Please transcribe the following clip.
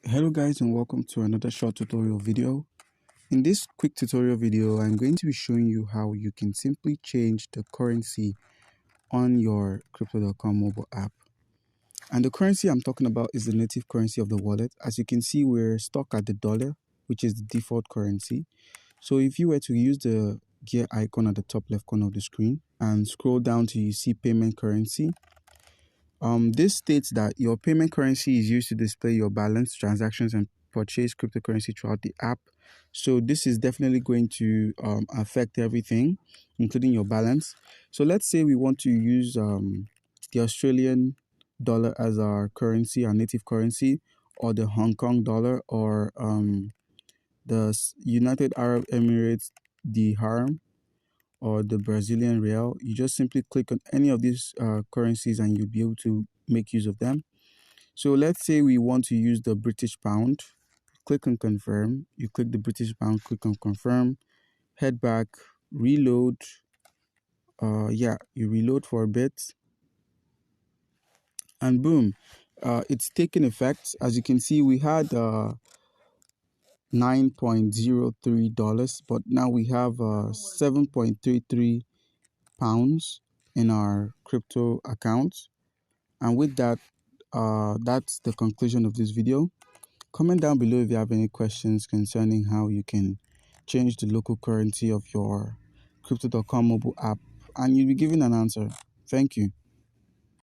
Hello guys, and welcome to another short tutorial video. In this quick tutorial video, I'm going to be showing you how you can simply change the currency on your crypto.com mobile app. And the currency I'm talking about is the native currency of the wallet. As you can see, we're stuck at the dollar, which is the default currency. So if you were to use the gear icon at the top left corner of the screen and scroll down to you see payment currency, this states that your payment currency is used to display your balance, transactions, and purchase cryptocurrency throughout the app. So this is definitely going to affect everything, including your balance. So let's say we want to use the Australian dollar as our currency, our native currency, or the Hong Kong dollar, or the United Arab Emirates dirham, or the Brazilian real. You just simply click on any of these currencies and you'll be able to make use of them. So let's say we want to use the British pound. Click on confirm. You click the British pound, click on confirm, head back, reload. You reload for a bit, and boom, it's taken effect. As you can see, we had $9.03, but now we have 7.33 pounds in our crypto account. And with that, that's the conclusion of this video. Comment down below if you have any questions concerning how you can change the local currency of your crypto.com mobile app, and you'll be given an answer. Thank you.